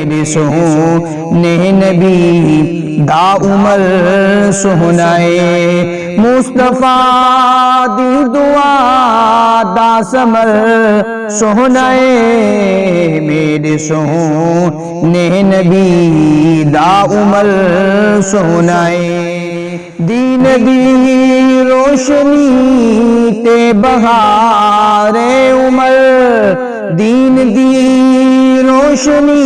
میرے سونے نبی دا عمر سہنائے مصطفیٰ دی دعا دا سمر سہنائے میرے سونے نبی دا عمر سہنائے دین دی روشنی تے بہار عمر دین دی روشنی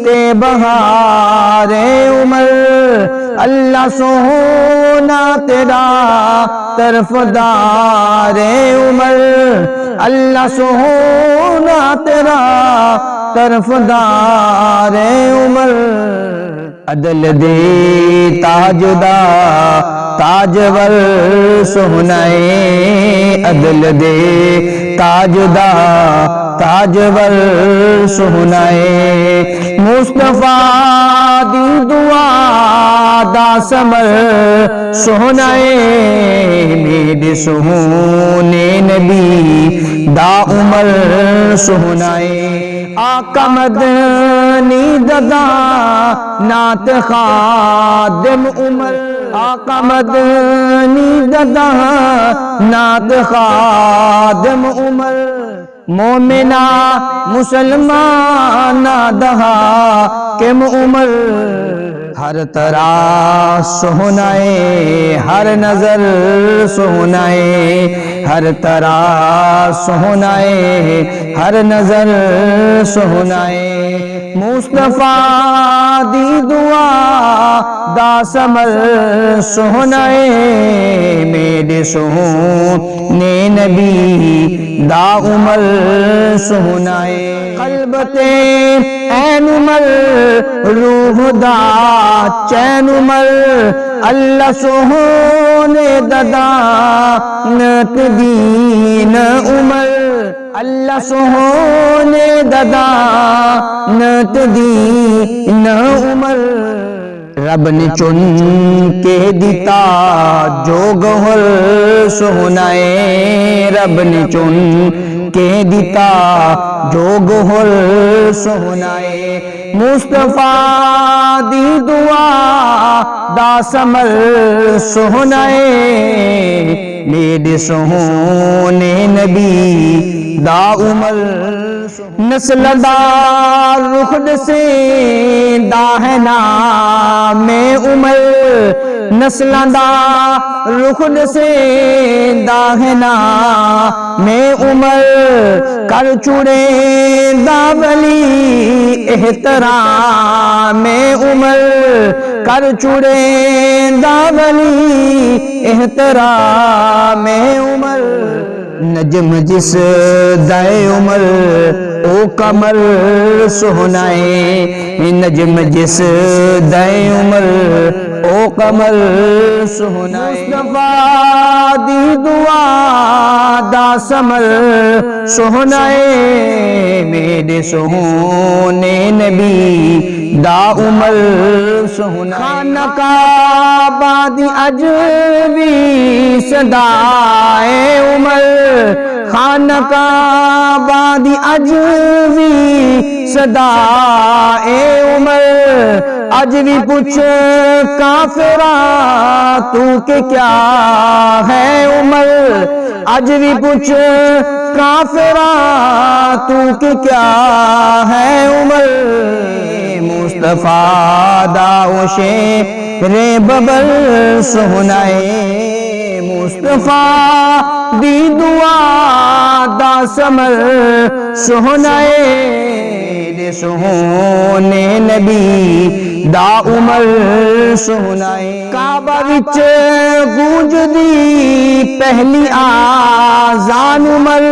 تے بہار عمر اللہ سونا تیرا طرفدار عمر اللہ سونا تیرا طرفدار عمر عدل دے تاجدہ تاجور سہنائے عدل دے تاجدہ تاجور سہنائے مصطفیٰ دی دعا دا سمر سہنائے میرے سہونے نبی دا عمر سہنائے آقا مدنی ددا نعت خادم عمر آقا مدنی ددا نعت خادم عمر مومنہ مسلمان دہا کم عمر ہر طرح سہنائے ہر نظر سہنائے ہر طرح سہنائے ہر نظر سہنائے مصطفیٰ دی دعا دا سمر سہنائے میرے سہونے نبی دا عمر سہنائے قلب تے عین عمر روح دا چین عمر اللہ سہونے ددا نت دین عمر اللہ سہونے ددا نت دین عمر رب نے چن کے دیتا جو گوہر سہنائے رب نے چن کے دیتا جو گوہر سہنائے مصطفیٰ دی دعا دا سمر سہنائے میرے سہونے نبی دا عمر نسل دا رخد سے دا ہے نام عمر نسل دا رخد سے دا ہے نام عمر کر چڑے دا ولی احترام عمر کر چڑے دا ولی احترام عمر نجم جس دائے عمر او قمر سہنائے نجم جس دائے عمر او قمر سہنائے مصطفیٰ دی دعا دا سمر سہنائے میرے سہونے نبی دا عمر سہنائے خانہ کعبہ دی عجبی صدائے عمر خانہ کعبہ دی عجبی صدائے عمر آج بھی پوچھ کافرہ تو کہ کیا ہے عمر آج بھی پوچھ کافرہ تو کہ کیا ہے عمر مصطفیٰ داؤ شیر ببر سہنائے مصطفیٰ دی دعا دا سمر سہنائے سہونے نبی دا عمر سہنائے کعبہ وچ گونج دی پہلی آذان عمر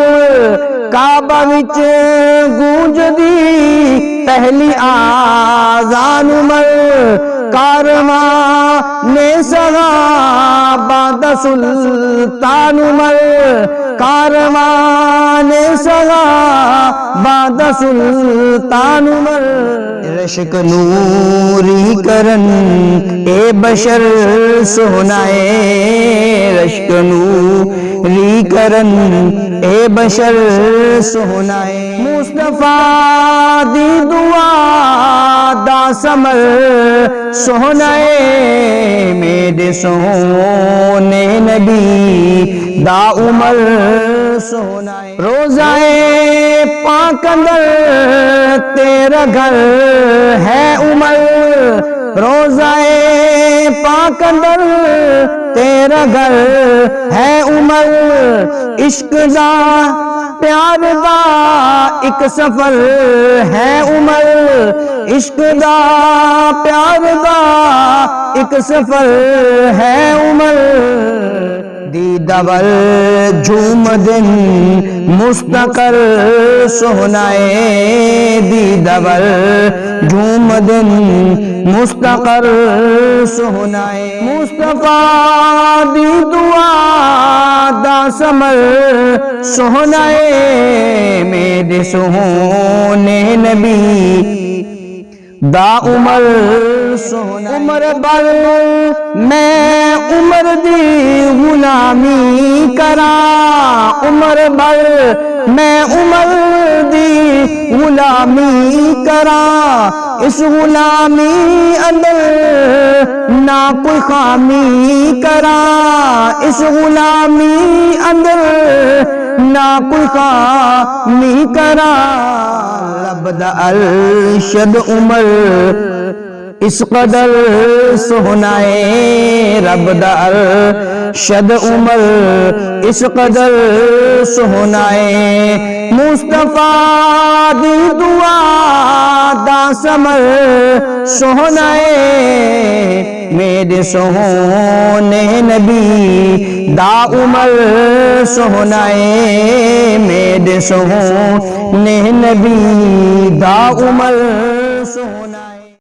کعبہ وچ گونج دی پہلی آذان عمر کارواں نے صحابہ دا سلطان عمر کارواں نے صحابہ دا سلطان عمر رشک نوری کرن اے بشر سہنائے رشک نوری کرن اے بشر سہنائے مصطفیٰ دی دعا سمر سہنائے میرے سونے نبی دا عمر سہنائے روزائے پاک اندر تیرا گھر ہے عمر روزائے پاک اندر تیرا گھر ہے عمر عشق دا پیار دا ایک سفر ہے عمر عشق دا پیار دا ایک سفر ہے عمر دیدور جھوم دن مستقر سہنائے دیدور جھوم دن مستقر سہنائے مصطفیٰ دی دعا دا سمر سہنائے میرے سہونے نبی دا عمر سہنائے عمر بر میں عمر دی غلامی کرا عمر بر میں عمر دی غلامی کرا اس غلامی اندر نہ کوئی خامی کرا اس غلامی اندر نہ کوئی خامی کرا رب دا ارشد عمر اس قدر سہنائے رب دا ارشد عمر اس قدر سہنائے مصطفیٰ دی دعا دا سمر سہنائے میرے سہونے نبی دا عمر سہنائے میرے سہونے نبی دا عمر سہنائے